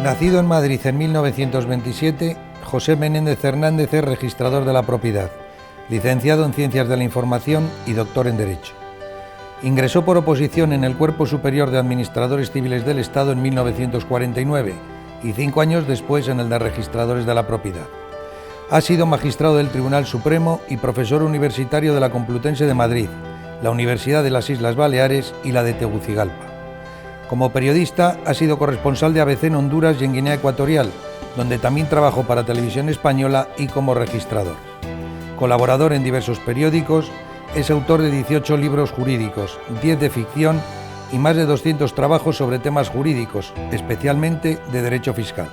Nacido en Madrid en 1927, José Menéndez Hernández es registrador de la propiedad, licenciado en Ciencias de la Información y doctor en Derecho. Ingresó por oposición en el Cuerpo Superior de Administradores Civiles del Estado en 1949 y 5 años después en el de Registradores de la Propiedad. Ha sido magistrado del Tribunal Supremo y profesor universitario de la Complutense de Madrid, la Universidad de las Islas Baleares y la de Tegucigalpa. Como periodista ha sido corresponsal de ABC en Honduras y en Guinea Ecuatorial, donde también trabajó para Televisión Española y como registrador. Colaborador en diversos periódicos, es autor de 18 libros jurídicos, 10 de ficción y más de 200 trabajos sobre temas jurídicos, especialmente de derecho fiscal.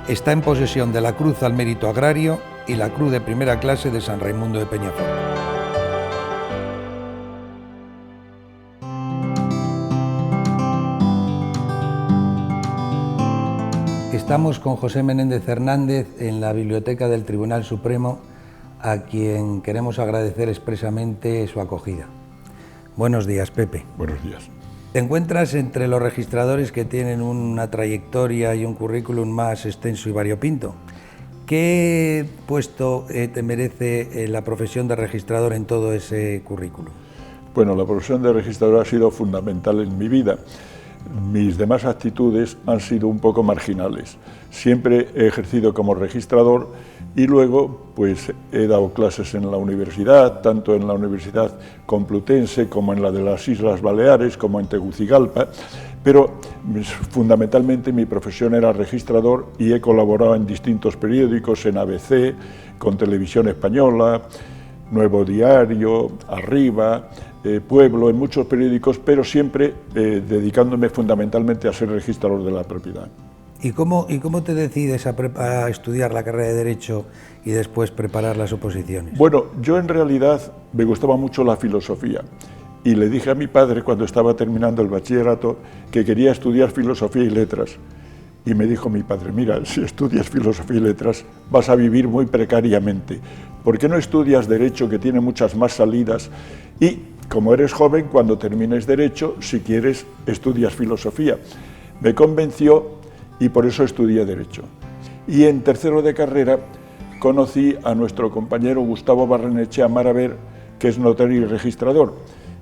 Está en posesión de la Cruz al Mérito Agrario y la Cruz de Primera Clase de San Raimundo de Peñafort. Estamos con José Menéndez Hernández en la Biblioteca del Tribunal Supremo, a quien queremos agradecer expresamente su acogida. Buenos días, Pepe. Buenos días. Te encuentras entre los registradores que tienen una trayectoria y un currículum más extenso y variopinto. ¿Qué puesto te merece la profesión de registrador en todo ese currículum? Bueno, la profesión de registrador ha sido fundamental en mi vida. Mis demás actitudes han sido un poco marginales. Siempre he ejercido como registrador y luego pues he dado clases en la universidad, tanto en la Universidad Complutense como en la de las Islas Baleares, como en Tegucigalpa, pero fundamentalmente mi profesión era registrador y he colaborado en distintos periódicos, en ABC, con Televisión Española, Nuevo Diario, Arriba, Pueblo, en muchos periódicos, pero siempre dedicándome fundamentalmente a ser registrador de la propiedad. ¿Y cómo te decides a estudiar la carrera de Derecho y después preparar las oposiciones? Bueno, yo en realidad me gustaba mucho la filosofía y le dije a mi padre cuando estaba terminando el bachillerato que quería estudiar filosofía y letras. Y me dijo mi padre, mira, si estudias filosofía y letras vas a vivir muy precariamente. ¿Por qué no estudias Derecho, que tiene muchas más salidas? Y como eres joven, cuando termines Derecho, si quieres, estudias filosofía. Me convenció y por eso estudié Derecho. Y en tercero de carrera conocí a nuestro compañero Gustavo Barrenechea Maraver, que es notario y registrador.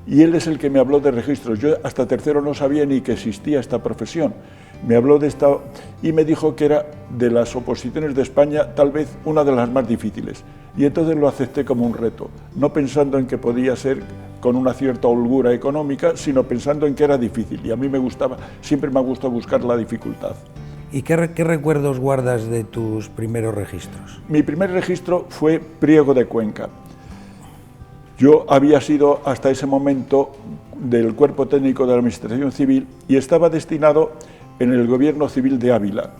Y él es el que me habló de registros. Yo hasta tercero no sabía ni que existía esta profesión. Me habló de esta y me dijo que era de las oposiciones de España tal vez una de las más difíciles. Y entonces lo acepté como un reto, no pensando en que podía ser con una cierta holgura económica, sino pensando en que era difícil. Y a mí me gustaba, siempre me ha gustado buscar la dificultad. ¿Y qué recuerdos guardas de tus primeros registros? Mi primer registro fue Priego de Cuenca. Yo había sido hasta ese momento del Cuerpo Técnico de la Administración Civil y estaba destinado en el Gobierno Civil de Ávila.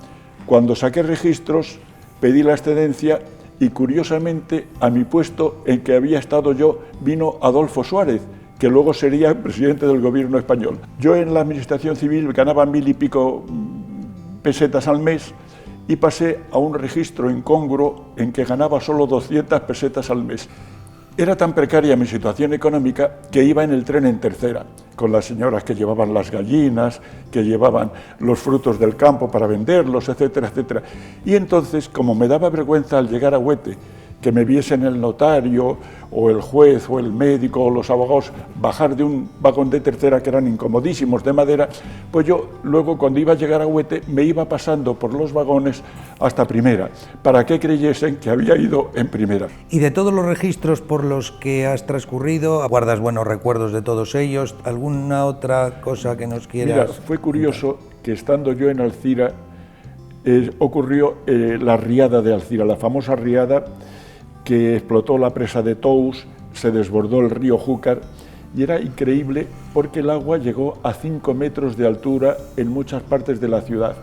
Cuando saqué registros, pedí la excedencia y curiosamente a mi puesto en que había estado yo vino Adolfo Suárez, que luego sería presidente del Gobierno español. Yo en la Administración Civil ganaba 1000 y pico pesetas al mes y pasé a un registro incongruo en que ganaba solo 200 pesetas al mes. Era tan precaria mi situación económica que iba en el tren en tercera, con las señoras que llevaban las gallinas, que llevaban los frutos del campo para venderlos, etcétera, etcétera. Y entonces, como me daba vergüenza al llegar a Huete, que me viesen el notario, o el juez, o el médico, o los abogados, bajar de un vagón de tercera que eran incomodísimos de madera, pues yo luego cuando iba a llegar a Huete me iba pasando por los vagones hasta primera, para que creyesen que había ido en primera. Y de todos los registros por los que has transcurrido, ¿guardas buenos recuerdos de todos ellos? ¿Alguna otra cosa que nos quieras? Mira, fue curioso que estando yo en Alcira, ocurrió la riada de Alcira, la famosa riada que explotó la presa de Tous, se desbordó el río Júcar y era increíble porque el agua llegó a 5 metros de altura en muchas partes de la ciudad.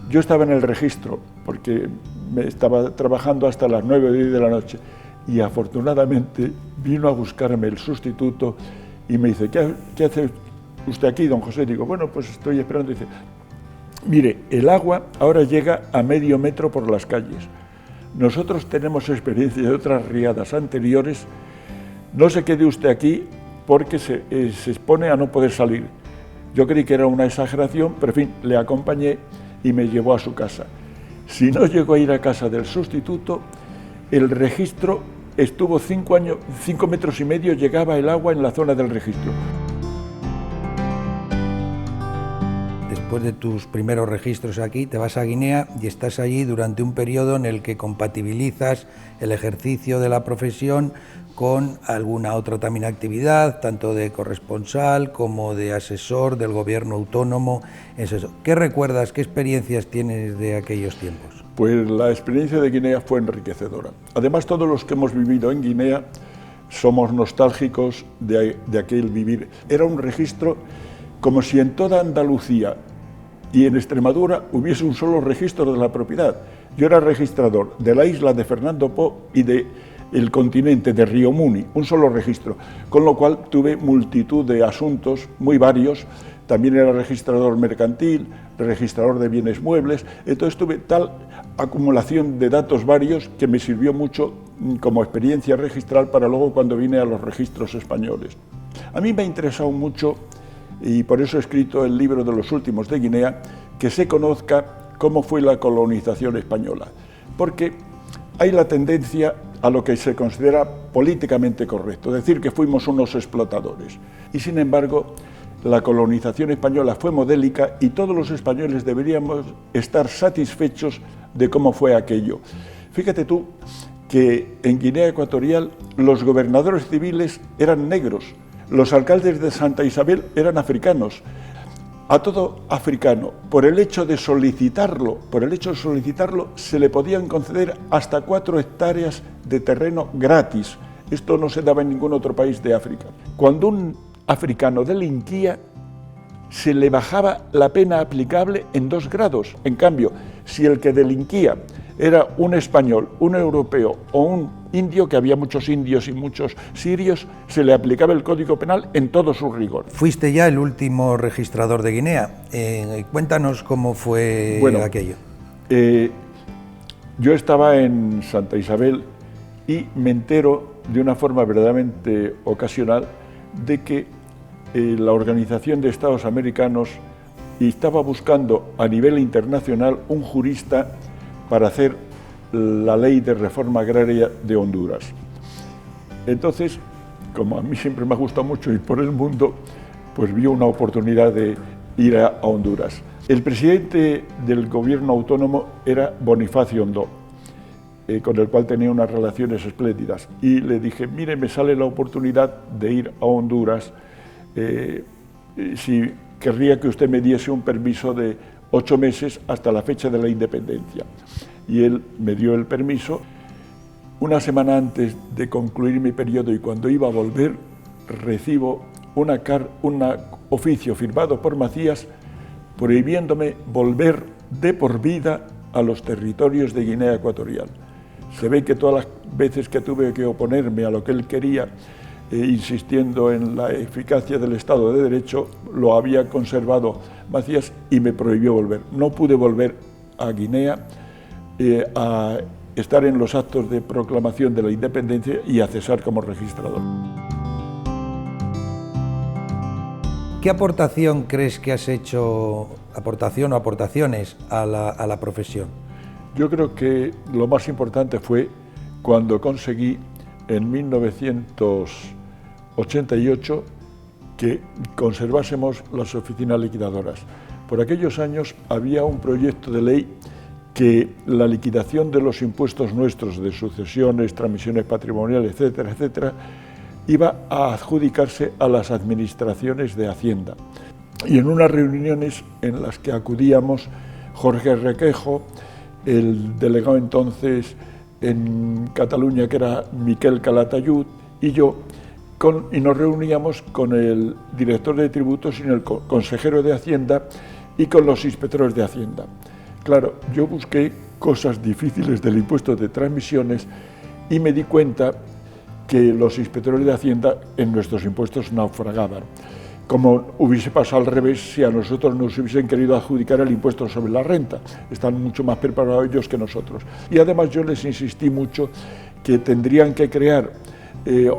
Yo estaba en el registro porque me estaba trabajando hasta las 9 o 10 de la noche y afortunadamente vino a buscarme el sustituto y me dice, ¿qué hace usted aquí, don José? Digo, bueno, pues estoy esperando. Dice, mire, el agua ahora llega a medio metro por las calles. Nosotros tenemos experiencia de otras riadas anteriores, no se quede usted aquí porque se expone a no poder salir. Yo creí que era una exageración, pero en fin, le acompañé y me llevó a su casa. Si no llegó a ir a casa del sustituto, el registro estuvo 5 años, 5 metros y medio llegaba el agua en la zona del registro. Después de tus primeros registros aquí, te vas a Guinea y estás allí durante un periodo en el que compatibilizas el ejercicio de la profesión con alguna otra también actividad, tanto de corresponsal como de asesor del gobierno autónomo. ¿Qué recuerdas, qué experiencias tienes de aquellos tiempos? Pues la experiencia de Guinea fue enriquecedora. Además, todos los que hemos vivido en Guinea somos nostálgicos de aquel vivir. Era un registro como si en toda Andalucía y en Extremadura hubiese un solo registro de la propiedad. Yo era registrador de la isla de Fernando Po y del continente de Río Muni, un solo registro, con lo cual tuve multitud de asuntos muy varios. También era registrador mercantil, registrador de bienes muebles, entonces tuve tal acumulación de datos varios que me sirvió mucho como experiencia registral para luego cuando vine a los registros españoles. A mí me ha interesado mucho, y por eso he escrito el libro de los últimos de Guinea, que se conozca cómo fue la colonización española, porque hay la tendencia a lo que se considera políticamente correcto, decir que fuimos unos explotadores, y sin embargo la colonización española fue modélica y todos los españoles deberíamos estar satisfechos de cómo fue aquello. Fíjate tú que en Guinea Ecuatorial los gobernadores civiles eran negros, los alcaldes de Santa Isabel eran africanos. A todo africano, por el hecho de solicitarlo, se le podían conceder hasta 4 hectáreas de terreno gratis. Esto no se daba en ningún otro país de África. Cuando un africano delinquía, se le bajaba la pena aplicable en 2 grados. En cambio, si el que delinquía era un español, un europeo o un indio, que había muchos indios y muchos sirios, se le aplicaba el Código Penal en todo su rigor. Fuiste ya el último registrador de Guinea. Cuéntanos cómo fue aquello. Yo estaba en Santa Isabel y me entero de una forma verdaderamente ocasional de que la Organización de Estados Americanos estaba buscando a nivel internacional un jurista para hacer la ley de reforma agraria de Honduras. Entonces, como a mí siempre me ha gustado mucho ir por el mundo, pues vi una oportunidad de ir a Honduras. El presidente del gobierno autónomo era Bonifacio Ondó, con el cual tenía unas relaciones espléndidas. Y le dije, mire, me sale la oportunidad de ir a Honduras, si querría que usted me diese un permiso de 8 meses hasta la fecha de la independencia. Y él me dio el permiso. Una semana antes de concluir mi periodo y cuando iba a volver, recibo un oficio firmado por Macías prohibiéndome volver de por vida a los territorios de Guinea Ecuatorial. Se ve que todas las veces que tuve que oponerme a lo que él quería, insistiendo en la eficacia del Estado de Derecho, lo había conservado Macías y me prohibió volver. No pude volver a Guinea a estar en los actos de proclamación de la independencia y a cesar como registrador. ¿Qué aportación crees que has hecho, aportación o aportaciones a la profesión? Yo creo que lo más importante fue cuando conseguí en 1988 que conservásemos las oficinas liquidadoras. Por aquellos años había un proyecto de ley que la liquidación de los impuestos nuestros de sucesiones, transmisiones patrimoniales, etcétera, etcétera, iba a adjudicarse a las administraciones de Hacienda. Y en unas reuniones en las que acudíamos Jorge Requejo, el delegado entonces en Cataluña, que era Miquel Calatayud, y yo, y nos reuníamos con el director de tributos y el consejero de Hacienda y con los inspectores de Hacienda. Claro, yo busqué cosas difíciles del impuesto de transmisiones y me di cuenta que los inspectores de Hacienda en nuestros impuestos naufragaban. Como hubiese pasado al revés si a nosotros nos hubiesen querido adjudicar el impuesto sobre la renta. Están mucho más preparados ellos que nosotros. Y además yo les insistí mucho que tendrían que crear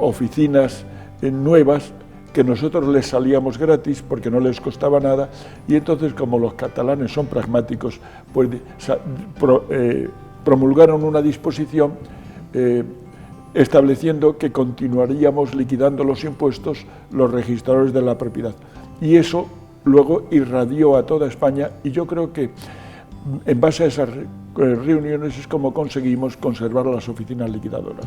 oficinas nuevas que nosotros les salíamos gratis porque no les costaba nada, y entonces, como los catalanes son pragmáticos, pues promulgaron una disposición estableciendo que continuaríamos liquidando los impuestos los registradores de la propiedad. Y eso luego irradió a toda España, y yo creo que en base a esas reuniones es como conseguimos conservar las oficinas liquidadoras.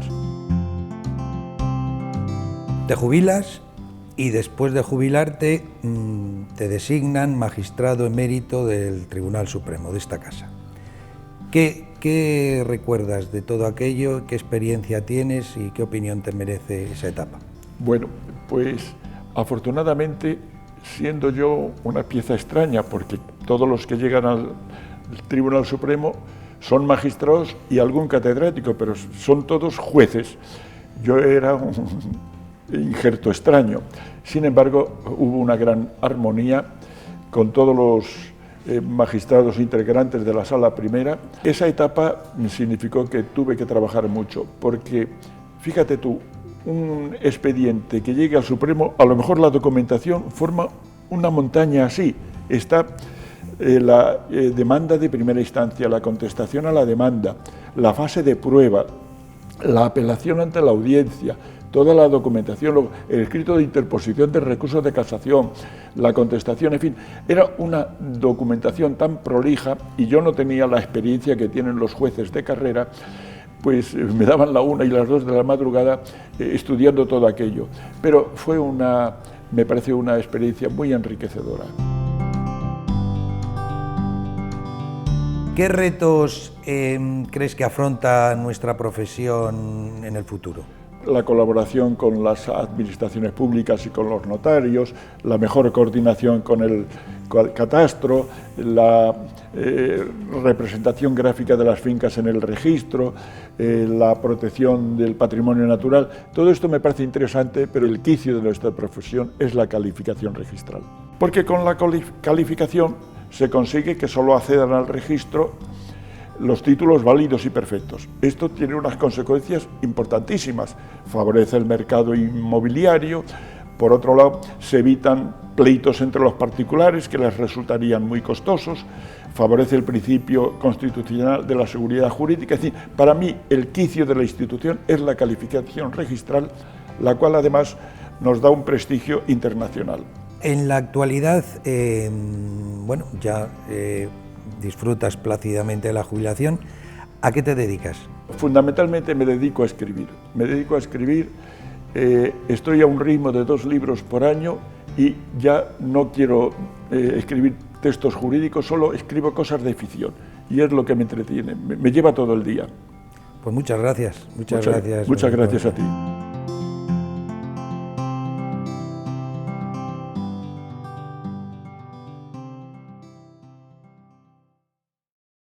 Te jubilas y después de jubilarte te designan magistrado emérito del Tribunal Supremo, de esta casa. ¿Qué recuerdas de todo aquello? ¿Qué experiencia tienes y qué opinión te merece esa etapa? Bueno, pues afortunadamente, siendo yo una pieza extraña, porque todos los que llegan al Tribunal Supremo son magistrados y algún catedrático, pero son todos jueces. Yo era un injerto extraño. Sin embargo, hubo una gran armonía con todos los magistrados integrantes de la Sala Primera. Esa etapa significó que tuve que trabajar mucho, porque, fíjate tú, un expediente que llegue al Supremo, a lo mejor la documentación forma una montaña así. Está la demanda de primera instancia, la contestación a la demanda, la fase de prueba, la apelación ante la audiencia, toda la documentación, el escrito de interposición de recursos de casación, la contestación, en fin, era una documentación tan prolija, y yo no tenía la experiencia que tienen los jueces de carrera, pues me daban la 1 y las 2 de la madrugada estudiando todo aquello. Pero fue me pareció una experiencia muy enriquecedora. ¿Qué retos crees que afronta nuestra profesión en el futuro? La colaboración con las administraciones públicas y con los notarios, la mejor coordinación con el catastro, la representación gráfica de las fincas en el registro, la protección del patrimonio natural. Todo esto me parece interesante, pero el quicio de nuestra profesión es la calificación registral. Porque con la calificación se consigue que solo accedan al registro los títulos válidos y perfectos. Esto tiene unas consecuencias importantísimas. Favorece el mercado inmobiliario. Por otro lado, se evitan pleitos entre los particulares que les resultarían muy costosos. Favorece el principio constitucional de la seguridad jurídica. Es decir, para mí el quicio de la institución es la calificación registral, la cual además nos da un prestigio internacional. En la actualidad, bueno, ya disfrutas plácidamente de la jubilación. ¿A qué te dedicas? Fundamentalmente me dedico a escribir. Estoy a un ritmo de 2 libros por año y ya no quiero escribir textos jurídicos, solo escribo cosas de ficción y es lo que me entretiene, me lleva todo el día. Pues muchas gracias. Muchas gracias a ti.